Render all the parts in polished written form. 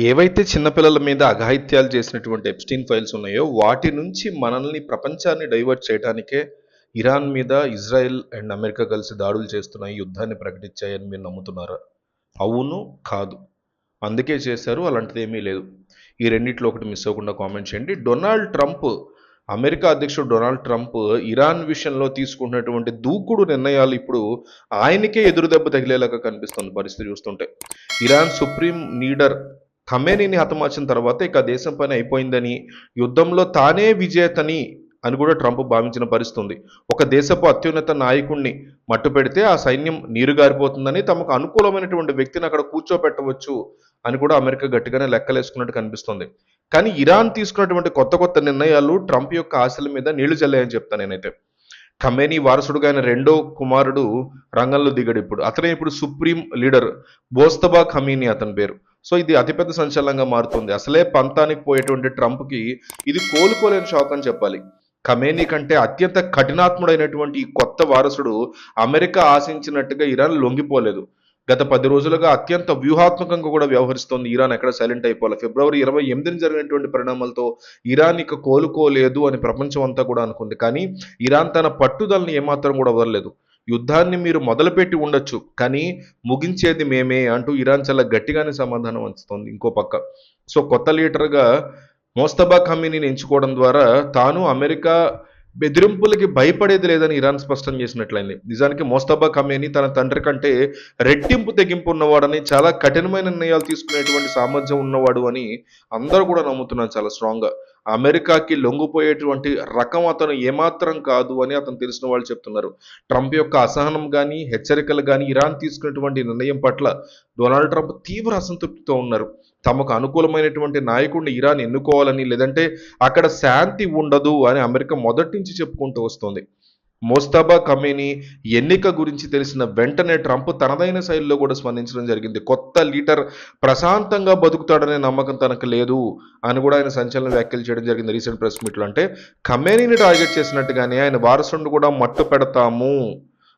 ఏవైతే చిన్నపిల్లల మీద అఘాయిత్యాలు చేసినటువంటి ఎప్స్టీన్ ఫైల్స్ ఉన్నాయో వాటి నుంచి మనల్ని ప్రపంచాన్ని డైవర్ట్ చేయడానికే ఇరాన్ మీద ఇజ్రాయెల్ అండ్ అమెరికా కలిసి దాడులు చేస్తున్నాయి, యుద్ధాన్ని ప్రకటించాయని మీరు నమ్ముతున్నారా? అవును, కాదు. అందుకే చేశారు, అలాంటిది ఏమీ లేదు. ఈ రెండిట్లో ఒకటి మిస్ అవ్వకుండా కామెంట్ చేయండి. అమెరికా అధ్యక్షుడు డొనాల్డ్ ట్రంప్ ఇరాన్ విషయంలో తీసుకున్నటువంటి దూకుడు నిర్ణయాలు ఇప్పుడు ఆయనకే ఎదురుదెబ్బ తగిలేలాగా కనిపిస్తుంది పరిస్థితి చూస్తుంటే. ఇరాన్ సుప్రీం లీడర్ ఖమేనీని హతమార్చిన తర్వాత ఇక దేశం పని అయిపోయిందని, యుద్ధంలో తానే విజేతని అని కూడా ట్రంప్ భావించిన పరిస్థితి ఉంది. ఒక దేశపు అత్యున్నత నాయకుడిని మట్టు పెడితే ఆ సైన్యం నీరుగారిపోతుందని, తమకు అనుకూలమైనటువంటి వ్యక్తిని అక్కడ కూర్చోపెట్టవచ్చు అని కూడా అమెరికా గట్టిగానే లెక్కలేసుకున్నట్టు కనిపిస్తుంది. కానీ ఇరాన్ తీసుకున్నటువంటి కొత్త కొత్త నిర్ణయాలు ట్రంప్ యొక్క ఆశల మీద నీళ్లు చల్లాయని చెప్తాను నేనైతే. ఖమేనీ వారసుడుగా ఆయన రెండో కుమారుడు రంగంలో దిగాడు. అతనే ఇప్పుడు సుప్రీం లీడర్ బోస్తబా ఖమీనీ అతని పేరు. సో ఇది అతిపెద్ద సంచలనంగా మారుతుంది. అసలే పంతానికి పోయేటువంటి ట్రంప్కి ఇది కోలుకోలేని షాక్ అని చెప్పాలి. ఖమేనీ కంటే అత్యంత కఠినాత్ముడైనటువంటి ఈ కొత్త వారసుడు అమెరికా ఆశించినట్టుగా ఇరాన్ లొంగిపోలేదు. గత 10 రోజులుగా అత్యంత వ్యూహాత్మకంగా కూడా వ్యవహరిస్తోంది ఇరాన్. ఎక్కడ సైలెంట్ అయిపోవాలి. ఫిబ్రవరి 28 జరిగినటువంటి పరిణామాలతో ఇరాన్ ఇక కోలుకోలేదు అని ప్రపంచం అంతా కూడా అనుకుంది. కానీ ఇరాన్ తన పట్టుదలని ఏమాత్రం కూడా వదలలేదు. యుద్ధాన్ని మీరు మొదలుపెట్టి ఉండొచ్చు, కానీ ముగించేది మేమే అంటూ ఇరాన్ చాలా గట్టిగానే సమాధానం అందిస్తోంది. ఇంకో పక్క సో కొత్త లీడర్గా మోస్తబా ఖమీనీని ఎంచుకోవడం ద్వారా తాను అమెరికా బెదిరింపులకి భయపడేది లేదని ఇరాన్ స్పష్టం చేసినట్లయింది. నిజానికి మోస్తబా ఖమేనీ తన తండ్రి కంటే రెట్టింపు తెగింపు ఉన్నవాడని, చాలా కఠినమైన నిర్ణయాలు తీసుకునేటువంటి సామర్థ్యం ఉన్నవాడు అని అందరూ కూడా నమ్ముతున్నారు చాలా స్ట్రాంగ్గా. అమెరికాకి లొంగిపోయేటువంటి రకం అతను ఏమాత్రం కాదు అని అతను తెలిసిన వాళ్ళు చెప్తున్నారు. ట్రంప్ యొక్క అసహనం కానీ, హెచ్చరికలు కానీ, ఇరాన్ తీసుకున్నటువంటి నిర్ణయం పట్ల డొనాల్డ్ ట్రంప్ తీవ్ర అసంతృప్తితో ఉన్నారు. తమకు అనుకూలమైనటువంటి నాయకుడిని ఇరాన్ ఎన్నుకోవాలని, లేదంటే అక్కడ శాంతి ఉండదు అని అమెరికా మొదటి నుంచి చెప్పుకుంటూ వస్తుంది. మోస్తబా ఖమేనీ ఎన్నిక గురించి తెలిసిన వెంటనే ట్రంప్ తనదైన శైలిలో కూడా స్పందించడం జరిగింది. కొత్త లీడర్ ప్రశాంతంగా బతుకుతాడనే నమ్మకం తనకు లేదు అని కూడా ఆయన సంచలన వ్యాఖ్యలు చేయడం జరిగింది రీసెంట్ ప్రెస్ మీట్లో. అంటే ఖమేనీని టార్గెట్ చేసినట్టుగానే ఆయన వారసుడిని కూడా మట్టు పెడతాము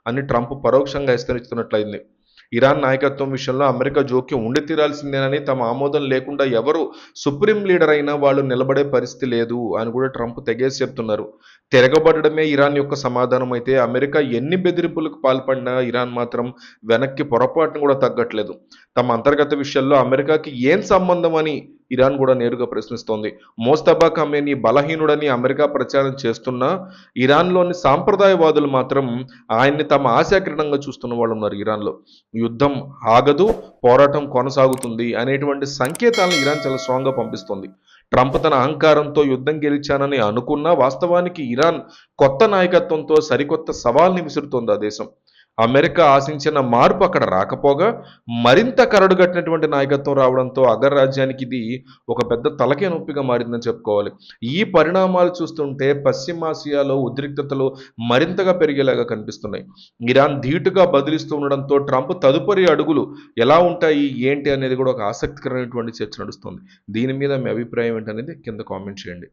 అని ట్రంప్ పరోక్షంగా హెచ్చరిస్తున్నట్లయింది. ఇరాన్ నాయకత్వం విషయంలో అమెరికా జోక్యం ఉండి తీరాల్సిందేనని, తమ ఆమోదం లేకుండా ఎవరు సుప్రీం లీడర్ అయినా వాళ్ళు నిలబడే పరిస్థితి లేదు అని కూడా ట్రంప్ తెగేసి చెప్తున్నారు. తిరగబడమే ఇరాన్ యొక్క సమాధానం అయితే అమెరికా ఎన్ని బెదిరింపులకు పాల్పడినా ఇరాన్ మాత్రం వెనక్కి పొరపాటును కూడా తగ్గట్లేదు. తమ అంతర్గత విషయాల్లో అమెరికాకి ఏం సంబంధం అని ఇరాన్ కూడా నేరుగా ప్రశ్నిస్తోంది. మోస్తబా ఖమేనీ బలహీనుడని అమెరికా ప్రచారం చేస్తున్నా ఇరాన్లోని సాంప్రదాయవాదులు మాత్రం ఆయన్ని తమ ఆశాకిరణంగా చూస్తున్న వాళ్ళు ఉన్నారు. ఇరాన్లో యుద్ధం ఆగదు, పోరాటం కొనసాగుతుంది అనేటువంటి సంకేతాలను ఇరాన్ చాలా స్ట్రాంగ్గా పంపిస్తుంది. ట్రంప్ తన అహంకారంతో యుద్ధం గెలిచానని అనుకున్నా వాస్తవానికి ఇరాన్ కొత్త నాయకత్వంతో సరికొత్త సవాల్ని విసురుతోంది ఆ దేశం. అమెరికా ఆశించిన మార్పు అక్కడ రాకపోగా మరింత కరడుగట్టినటువంటి నాయకత్వం రావడంతో అగ్రరాజ్యానికి ఇది ఒక పెద్ద తలకే నొప్పిగా మారిందని చెప్పుకోవాలి. ఈ పరిణామాలు చూస్తుంటే పశ్చిమాసియాలో ఉద్రిక్తతలు మరింతగా పెరిగేలాగా కనిపిస్తున్నాయి. ఇరాన్ ధీటుగా బదిలిస్తూ ఉండడంతో ట్రంప్ తదుపరి అడుగులు ఎలా ఉంటాయి ఏంటి అనేది కూడా ఒక ఆసక్తికరమైనటువంటి చర్చ నడుస్తుంది. దీని మీద మీ అభిప్రాయం ఏంటనేది కింద కామెంట్ చేయండి.